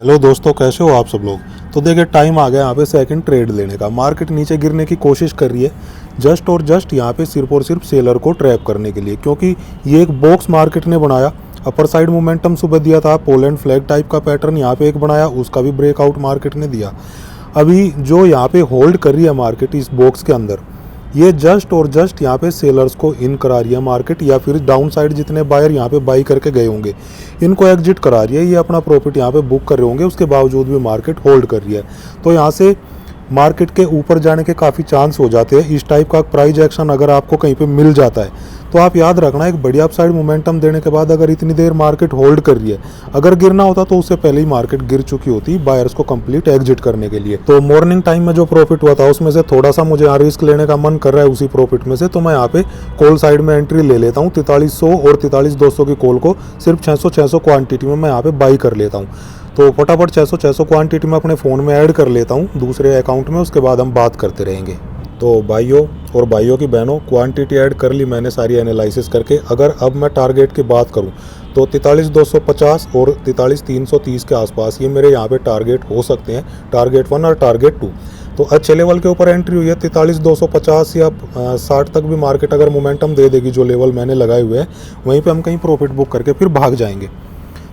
Hello दोस्तों, कैसे हो आप सब लोग। तो देखिए, टाइम आ गया यहाँ पे सेकंड ट्रेड लेने का। मार्केट नीचे गिरने की कोशिश कर रही है जस्ट और जस्ट यहाँ पे सिर्फ और सिर्फ सेलर को ट्रैप करने के लिए, क्योंकि ये एक बॉक्स मार्केट ने बनाया। अपर साइड मोमेंटम सुबह दिया था, पोलैंड फ्लैग टाइप का पैटर्न यहाँ पे एक बनाया, उसका भी ब्रेकआउट मार्केट ने दिया। अभी जो यहाँ पे होल्ड कर रही है मार्केट इस बॉक्स के अंदर, ये जस्ट और जस्ट यहाँ पे सेलर्स को इन करा रही है मार्केट, या फिर डाउन साइड जितने बायर यहाँ पे बाई करके गए होंगे इनको एग्जिट करा रही है। ये अपना प्रॉफिट यहाँ पे बुक कर रहे होंगे, उसके बावजूद भी मार्केट होल्ड कर रही है। तो यहाँ से मार्केट के ऊपर जाने के काफ़ी चांस हो जाते हैं। इस टाइप का प्राइस एक्शन अगर आपको कहीं पे मिल जाता है तो आप याद रखना, एक बढ़िया अपसाइड मोमेंटम देने के बाद अगर इतनी देर मार्केट होल्ड कर रही है, अगर गिरना होता तो उससे पहले ही मार्केट गिर चुकी होती बायर्स को कंप्लीट एग्जिट करने के लिए। तो मॉर्निंग टाइम में जो प्रॉफिट हुआ था उसमें से थोड़ा सा मुझे यहाँ रिस्क लेने का मन कर रहा है उसी प्रॉफिट में से, तो मैं यहाँ पे कॉल साइड में एंट्री ले लेता हूँ। 4300 और 43200 की कॉल को सिर्फ 600 क्वांटिटी में मैं यहाँ पे बाई कर लेता हूँ। तो फटाफट 600 क्वांटिटी में अपने फ़ोन में ऐड कर लेता हूँ दूसरे अकाउंट में, उसके बाद हम बात करते रहेंगे। तो भाइयों और भाइयों की बहनों, क्वांटिटी ऐड कर ली मैंने सारी एनालिसिस करके। अगर अब मैं टारगेट की बात करूं तो 43250 और 43330 के आसपास ये मेरे यहाँ पे टारगेट हो सकते हैं, टारगेट 1 और टारगेट 2। तो अच्छे लेवल के ऊपर एंट्री हुई है 43250 या 60 तक भी मार्केट अगर मोमेंटम दे देगी, जो लेवल मैंने लगाए हुए हैं वहीं पर हम कहीं प्रॉफिट बुक करके फिर भाग जाएंगे।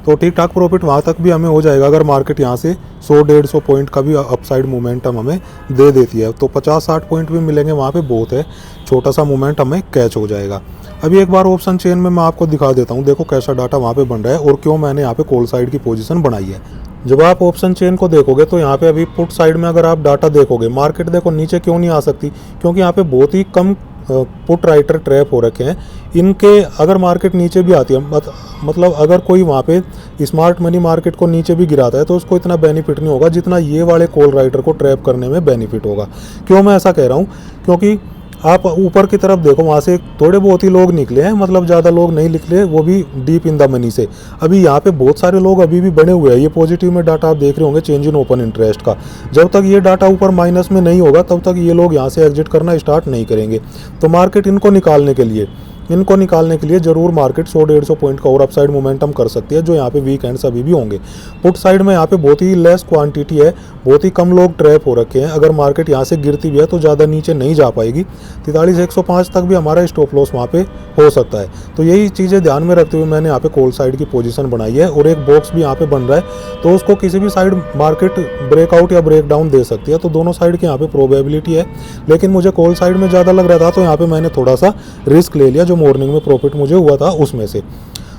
तो ठीक ठाक प्रॉफिट वहाँ तक भी हमें हो जाएगा अगर मार्केट यहाँ से 100-150 पॉइंट का भी अपसाइड मोमेंटम हमें दे देती है। तो 50-60 पॉइंट भी मिलेंगे, वहाँ पे बहुत है, छोटा सा मोमेंट हमें कैच हो जाएगा। अभी एक बार ऑप्शन चेन में मैं आपको दिखा देता हूँ, देखो कैसा डाटा वहाँ पे बन रहा है और क्यों मैंने यहाँ पे कॉल साइड की पोजीशन बनाई है। जब आप ऑप्शन चेन को देखोगे तो यहाँ पे अभी पुट साइड में अगर आप डाटा देखोगे, मार्केट देखो नीचे क्यों नहीं आ सकती, क्योंकि यहाँ पे बहुत ही कम पुट राइटर ट्रैप हो रखे हैं। इनके अगर मार्केट नीचे भी आती है, मतलब अगर कोई वहाँ पे स्मार्ट मनी मार्केट को नीचे भी गिराता है तो उसको इतना बेनिफिट नहीं होगा जितना ये वाले कॉल राइटर को ट्रैप करने में बेनिफिट होगा। क्यों मैं ऐसा कह रहा हूँ, क्योंकि आप ऊपर की तरफ देखो, वहाँ से थोड़े बहुत ही लोग निकले हैं, मतलब ज़्यादा लोग नहीं निकले, वो भी डीप इन द मनी से। अभी यहाँ पे बहुत सारे लोग अभी भी बने हुए हैं। ये पॉजिटिव में डाटा आप देख रहे होंगे चेंज इन ओपन इंटरेस्ट का। जब तक ये डाटा ऊपर माइनस में नहीं होगा तब तक ये लोग यहाँ से एग्जिट करना स्टार्ट नहीं करेंगे। तो मार्केट इनको निकालने के लिए जरूर मार्केट 100-150 पॉइंट का और अपसाइड मोमेंटम कर सकती है, जो यहाँ पे वीकेंड्स अभी भी होंगे। पुट साइड में यहाँ पे बहुत ही लेस क्वांटिटी है, बहुत ही कम लोग ट्रैप हो रखे हैं। अगर मार्केट यहाँ से गिरती भी है तो ज़्यादा नीचे नहीं जा पाएगी, 43105 तक भी हमारा स्टॉप लॉस वहाँ पे हो सकता है। तो यही चीज़ें ध्यान में रखते हुए मैंने यहाँ पे कॉल साइड की पोजीशन बनाई है, और एक बॉक्स भी यहाँ पे बन रहा है, तो उसको किसी भी साइड मार्केट ब्रेकआउट या ब्रेक डाउन दे सकती है। तो दोनों साइड की यहाँ पे प्रोबेबिलिटी है, लेकिन मुझे कॉल साइड में ज़्यादा लग रहा था तो यहाँ पे मैंने थोड़ा सा रिस्क ले लिया, जो मॉर्निंग में प्रॉफिट मुझे हुआ था उसमें से।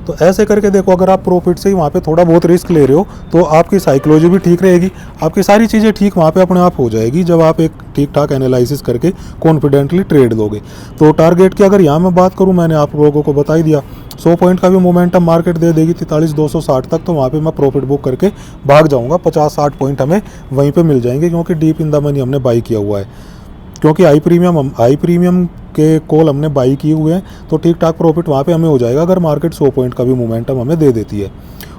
तो ऐसे करके देखो, अगर आप प्रॉफिट से ही वहाँ पे थोड़ा बहुत रिस्क ले रहे हो तो आपकी साइकोलॉजी भी ठीक रहेगी, आपकी सारी चीज़ें ठीक वहाँ पे अपने आप हो जाएगी जब आप एक ठीक ठाक एनालिसिस करके कॉन्फिडेंटली ट्रेड दोगे। तो टारगेट की अगर यहाँ मैं बात करूँ, मैंने आप लोगों को बता ही दिया, 100 पॉइंट का भी मोमेंटम मार्केट दे देगी 43260 तक, तो वहाँ पे मैं प्रॉफिट बुक करके भाग जाऊँगा। 50-60 पॉइंट हमें वहीं पर मिल जाएंगे, क्योंकि डीप इन द मनी हमने बाई किया हुआ है, क्योंकि हाई प्रीमियम के कॉल हमने बाई किए हुए हैं। तो ठीक ठाक प्रॉफिट वहाँ पे हमें हो जाएगा अगर मार्केट 100 पॉइंट का भी मोमेंटम हमें दे देती है।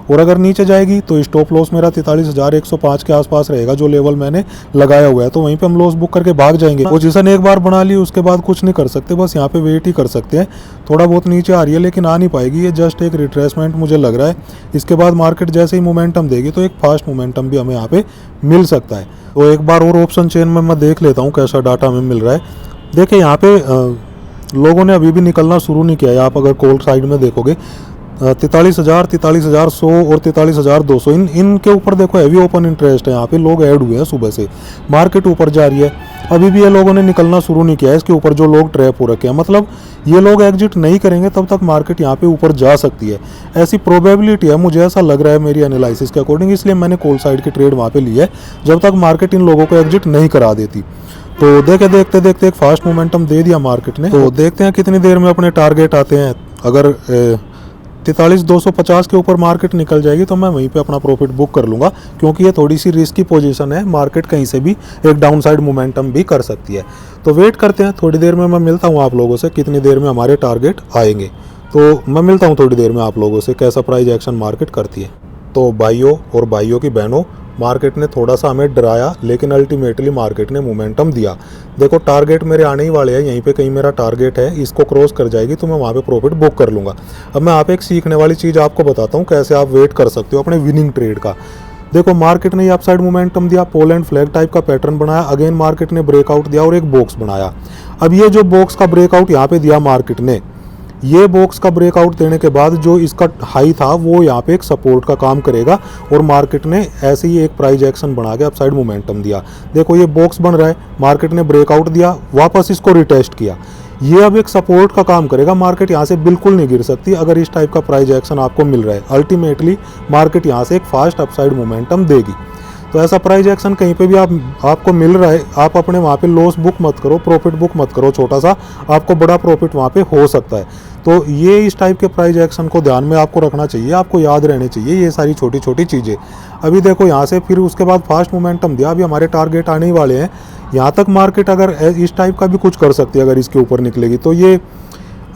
और अगर नीचे जाएगी तो स्टॉप लॉस मेरा 43105 के आसपास रहेगा, जो लेवल मैंने लगाया हुआ है। तो वहीं पे हम लॉस बुक करके भाग जाएंगे। पोजीशन एक बार बना ली, उसके बाद कुछ नहीं कर सकते, बस यहाँ पे वेट ही कर सकते हैं। थोड़ा बहुत नीचे आ रही है लेकिन आ नहीं पाएगी, ये जस्ट एक रिट्रेसमेंट मुझे लग रहा है। इसके बाद मार्केट जैसे ही मोमेंटम देगी तो एक फास्ट मोमेंटम भी हमें यहाँ पे मिल सकता है। तो एक बार और ऑप्शन चेन में मैं देख लेता हूँ कैसा डाटा हमें मिल रहा है। देखिए, यहाँ पे लोगों ने अभी भी निकलना शुरू नहीं किया है। आप अगर कॉल साइड में देखोगे 43000, 43100 और 43200 इनके ऊपर देखो हैवी ओपन इंटरेस्ट है। यहाँ पे लोग ऐड हुए हैं सुबह से, मार्केट ऊपर जा रही है, अभी भी ये लोगों ने निकलना शुरू नहीं किया है इसके ऊपर, जो लोग ट्रैप हो रखे हैं। मतलब ये लोग एग्जिट नहीं करेंगे तब तक मार्केट यहाँ पे ऊपर जा सकती है, ऐसी प्रोबेबिलिटी है, मुझे ऐसा लग रहा है मेरी एनालिसिस के अकॉर्डिंग। इसलिए मैंने कॉल साइड की ट्रेड वहाँ पे ली है जब तक मार्केट इन लोगों को एग्जिट नहीं करा देती। तो देखते देखते एक फास्ट मोमेंटम दे दिया मार्केट ने। तो देखते हैं कितनी देर में अपने टारगेट आते हैं। अगर 43250 के ऊपर मार्केट निकल जाएगी तो मैं वहीं पे अपना प्रॉफिट बुक कर लूँगा, क्योंकि ये थोड़ी सी रिस्की पोजीशन है, मार्केट कहीं से भी एक डाउन साइड मोमेंटम भी कर सकती है। तो वेट करते हैं, थोड़ी देर में मैं मिलता हूँ आप लोगों से कितनी देर में हमारे टारगेट आएंगे। तो मैं मिलता हूँ थोड़ी देर में आप लोगों से कैसा प्राइस एक्शन मार्केट करती है। तो भाइयों और भाइयों की बहनों, मार्केट ने थोड़ा सा हमें डराया लेकिन अल्टीमेटली मार्केट ने मोमेंटम दिया। देखो, टारगेट मेरे आने ही वाले हैं, यहीं पे कहीं मेरा टारगेट है, इसको क्रॉस कर जाएगी तो मैं वहाँ पे प्रॉफिट बुक कर लूँगा। अब मैं आप एक सीखने वाली चीज़ आपको बताता हूँ कैसे आप वेट कर सकते हो अपने विनिंग ट्रेड का। देखो मार्केट ने ये अपसाइड मोमेंटम दिया, पोलैंड फ्लैग टाइप का पैटर्न बनाया, अगेन मार्केट ने ब्रेकआउट दिया और एक बॉक्स बनाया। अब ये जो बॉक्स का ब्रेकआउट यहाँ पे दिया मार्केट ने, ये बॉक्स का ब्रेकआउट देने के बाद जो इसका हाई था वो यहाँ पे एक सपोर्ट का काम करेगा और मार्केट ने ऐसे ही एक प्राइस एक्शन बना के अपसाइड मोमेंटम दिया। देखो ये बॉक्स बन रहा है, मार्केट ने ब्रेकआउट दिया, वापस इसको रिटेस्ट किया, ये अब एक सपोर्ट का काम करेगा। मार्केट यहाँ से बिल्कुल नहीं गिर सकती अगर इस टाइप का प्राइस एक्शन आपको मिल रहा है। अल्टीमेटली मार्केट यहाँ से एक फास्ट अपसाइड मोमेंटम देगी। तो ऐसा प्राइस एक्शन कहीं पे भी आपको मिल रहा है, आप अपने वहाँ पे लॉस बुक मत करो, प्रॉफिट बुक मत करो छोटा सा, आपको बड़ा प्रॉफिट वहाँ पे हो सकता है। तो ये इस टाइप के प्राइस एक्शन को ध्यान में आपको रखना चाहिए, आपको याद रहने चाहिए ये सारी छोटी छोटी चीज़ें। अभी देखो यहाँ से फिर उसके बाद फास्ट मोमेंटम दिया, अभी हमारे टारगेट आने ही वाले हैं। यहाँ तक मार्केट अगर इस टाइप का भी कुछ कर सकती है, अगर इसके ऊपर निकलेगी तो ये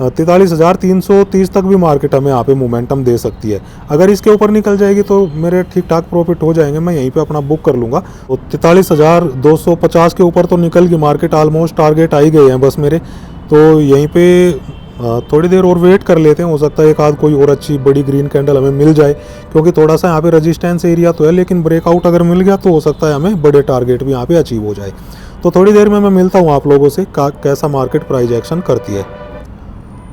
43,330 तक भी मार्केट हमें यहाँ पे मोमेंटम दे सकती है। अगर इसके ऊपर निकल जाएगी तो मेरे ठीक ठाक प्रॉफिट हो जाएंगे, मैं यहीं पे अपना बुक कर लूँगा। तो 43,250 के ऊपर तो निकल गई मार्केट, ऑलमोस्ट टारगेट आ ही गए हैं बस मेरे। तो यहीं पे थोड़ी देर और वेट कर लेते हैं, हो सकता है एक आध कोई और अच्छी बड़ी ग्रीन कैंडल हमें मिल जाए, क्योंकि थोड़ा सा यहाँ पे रेजिस्टेंस एरिया तो है, लेकिन ब्रेकआउट अगर मिल गया तो हो सकता है हमें बड़े टारगेट भी यहाँ पे अचीव हो जाए। तो थोड़ी देर में मैं मिलता हूँ आप लोगों से कैसा मार्केट प्राइस एक्शन करती है।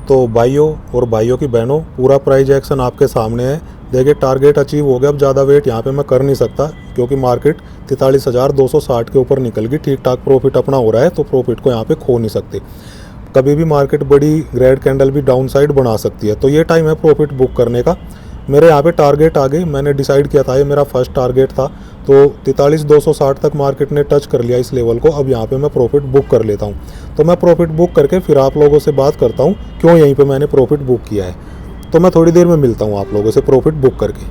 तो भाइयों और भाइयों की बहनों, पूरा प्राइस एक्शन आपके सामने है। देखिए टारगेट अचीव हो गया, अब ज़्यादा वेट यहाँ पे मैं कर नहीं सकता क्योंकि मार्केट 43,260 के ऊपर निकल गई, ठीक ठाक प्रॉफिट अपना हो रहा है, तो प्रॉफिट को यहाँ पे खो नहीं सकते। कभी भी मार्केट बड़ी रेड कैंडल भी डाउन साइड बना सकती है, तो ये टाइम है प्रॉफिट बुक करने का। मेरे यहाँ पे टारगेट आ गए, मैंने डिसाइड किया था, ये मेरा फर्स्ट टारगेट था, तो 43,260 तक मार्केट ने टच कर लिया इस लेवल को। अब यहाँ पे मैं प्रॉफिट बुक कर लेता हूँ। तो मैं प्रॉफिट बुक करके फिर आप लोगों से बात करता हूँ क्यों यहीं पे मैंने प्रॉफिट बुक किया है। तो मैं थोड़ी देर में मिलता हूँ आप लोगों से प्रॉफिट बुक करके।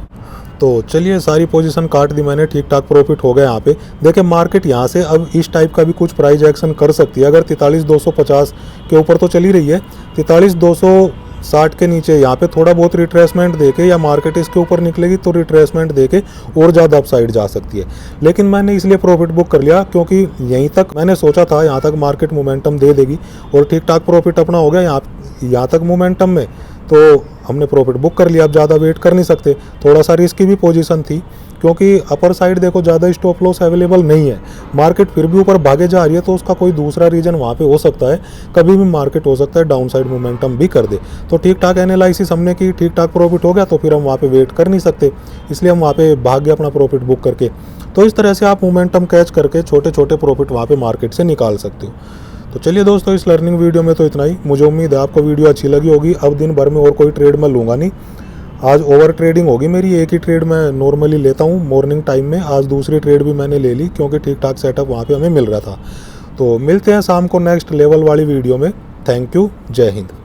तो चलिए सारी पोजीशन काट दी मैंने, ठीक ठाक प्रॉफिट हो गया यहाँ पे। देखिए मार्केट यहाँ से अब इस टाइप का भी कुछ प्राइस एक्शन कर सकती है। अगर 43,250 के ऊपर तो चली रही है, 43,260 के नीचे यहाँ पे थोड़ा बहुत रिट्रेसमेंट देके या मार्केट इसके ऊपर निकलेगी तो रिट्रेसमेंट देके और ज़्यादा अपसाइड जा सकती है। लेकिन मैंने इसलिए प्रॉफिट बुक कर लिया क्योंकि यहीं तक मैंने सोचा था यहाँ तक मार्केट मोमेंटम दे देगी और ठीक ठाक प्रॉफिट अपना हो गया यहाँ तक मोमेंटम में, तो हमने प्रॉफिट बुक कर लिया। अब ज़्यादा वेट कर नहीं सकते, थोड़ा सा रिस्क की भी पोजीशन थी क्योंकि अपर साइड देखो ज़्यादा स्टॉप लॉस अवेलेबल नहीं है। मार्केट फिर भी ऊपर भागे जा रही है तो उसका कोई दूसरा रीजन वहाँ पे हो सकता है, कभी भी मार्केट हो सकता है डाउन साइड मोमेंटम भी कर दे। तो ठीक ठाक एनालिसिस हमने की, ठीक ठाक प्रॉफिट हो गया, तो फिर हम वहाँ पे वेट कर नहीं सकते, इसलिए हम वहाँ पे भाग गए अपना प्रॉफिट बुक करके। तो इस तरह से आप मोमेंटम कैच करके छोटे छोटे प्रॉफिट वहाँ पे मार्केट से निकाल सकते हो। तो चलिए दोस्तों, इस लर्निंग वीडियो में तो इतना ही। मुझे उम्मीद है आपको वीडियो अच्छी लगी होगी। अब दिन भर में और कोई ट्रेड मैं लूँगा नहीं, आज ओवर ट्रेडिंग होगी मेरी। एक ही ट्रेड मैं नॉर्मली लेता हूँ मॉर्निंग टाइम में, आज दूसरी ट्रेड भी मैंने ले ली क्योंकि ठीक ठाक सेटअप वहाँ पे हमें मिल रहा था। तो मिलते हैं शाम को नेक्स्ट लेवल वाली वीडियो में। थैंक यू, जय हिंद।